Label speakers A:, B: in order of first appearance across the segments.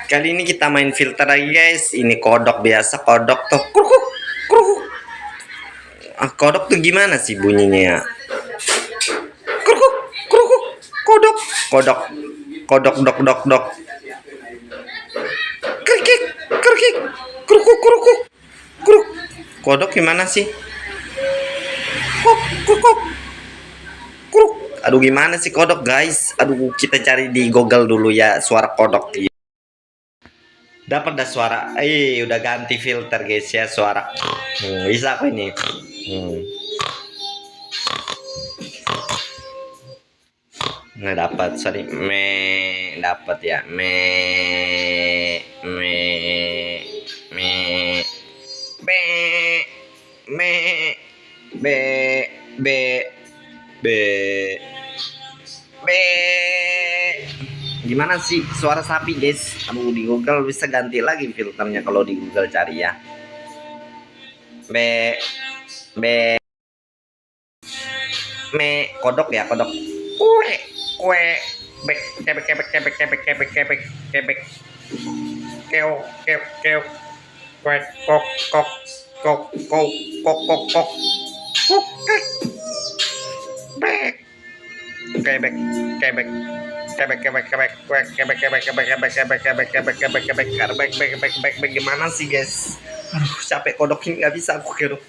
A: Kali ini kita main filter lagi guys. Ini kodok biasa, kodok tuh kruk kruk. Kodok tuh gimana sih bunyinya ya? Kruk kruk kodok kodok kodok dok dok dok. Krikik krikik kruk kruk kruk. Kodok gimana sih? Kok kruk kruk. Aduh gimana sih kodok guys? Aduh kita cari di Google dulu ya suara kodok. Dapat dah suara. Udah ganti filter guys ya suara. Bisa apa ini? Nggak dapat, sorry. Dapat ya. Me be me be be be be. Gimana sih suara sapi guys? Aduh di Google bisa ganti lagi filternya kalau di Google cari ya. Be be me kodok ya kodok. Kue bek kebek kebek kebek kebek kebek kebek kebek keo keo keo kue kok kok kok kok kok kok kok kok bek kebek kebek kebek kebek kebek kue kebek kebek kebek kebek kebek kebek kebek kebek kebek kebek kebek kebek bagaimana sih guys? Aduh capek kodok ini nggak bisa aku kedok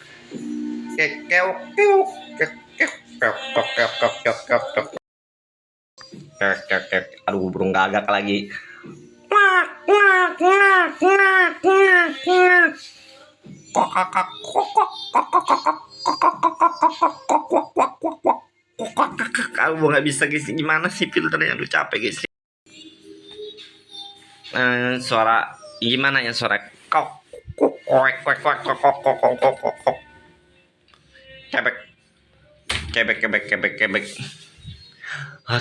A: keo keo keo keo kok kok kok kok kok kok. Aduh burung gagak lagi. Kalau nggak bisa guys, gimana sih filternya? Aduh capek guys. Suara gimana ya suara kok kok kebek kebek kebek kebek kebek.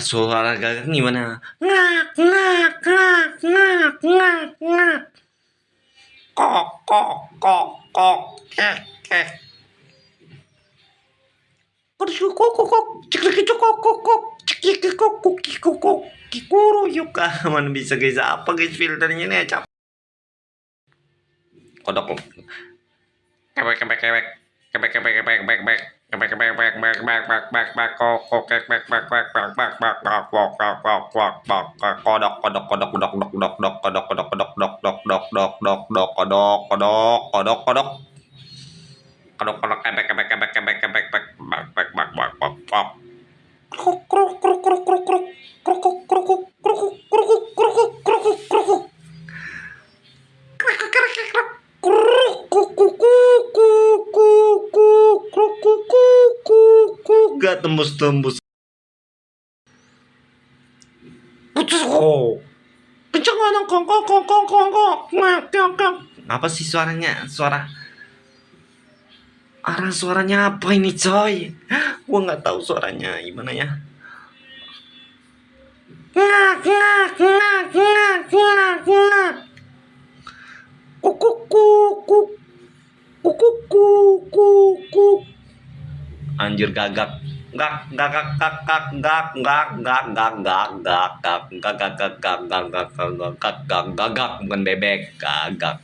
A: Suara gagak gimana? Ngak ngak ngak ngak ngak ngak. Kok kok kok kok kek kek. Kok kok kok cek kok kok kok cek kok kok kok kok kikuru yuk mana bisa guys apa guys filternya ini capek. Kodok kebek kebek kebek kebek kebek kebek kebek kebek kebek kebek kebek kebek kebek kebek kebek kok kok kebek kebek kebek kebek kebek kebek kodok kodok kodok kodok kodok kodok kodok kodok kodok kodok dok dok dok dok dok kodok kodok kodok kodok kodok kodok kebek kebek kebek kebek kebek kebek kebek kebek kebek kebek kruk kruk kruk kruk kruk kruk kruk kruk kruk kruk kruk kruk kruk gak tembus-tembus. Kenceng banget apa sih suaranya? Suaranya apa ini coy? Gua nggak tahu suaranya gimana ya. Ngak ngak ngak ngak ngak ngak. Kuk anjir gagak gak gagak gagak gak gak gak gak gak gak gak gak gak gak gak gak gak gak gak gagak bukan bebek gagak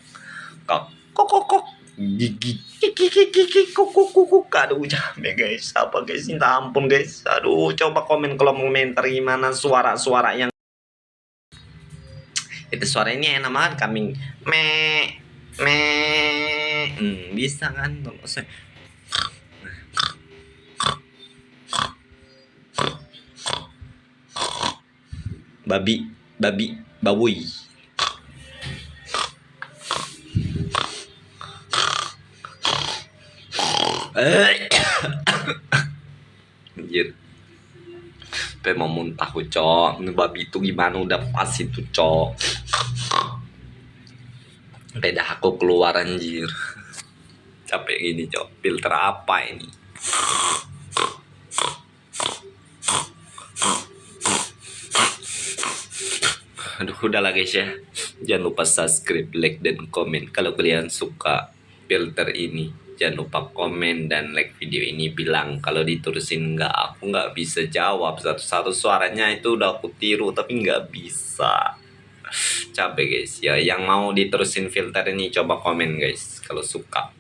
A: kok kok gigi gigi kuk aduh capek guys apa guys minta ampun guys aduh coba komen kalau mau komentar gimana suara yang itu suara ini enak banget kambing bisa kan babi babuy anjir sampai mau muntah cok babi itu gimana udah pas itu cok beda aku keluar anjir capek gini cok filter apa ini aduh udahlah guys ya jangan lupa subscribe like dan komen kalau kalian suka filter ini jangan lupa komen dan like video ini bilang kalau ditulisin aku nggak bisa jawab satu-satu suaranya itu udah aku tiru tapi nggak bisa Capek guys ya. Yang mau diterusin filter ini coba komen guys kalau suka,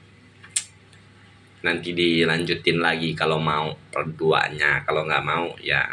A: nanti dilanjutin lagi kalau mau perduanya. Kalau nggak mau ya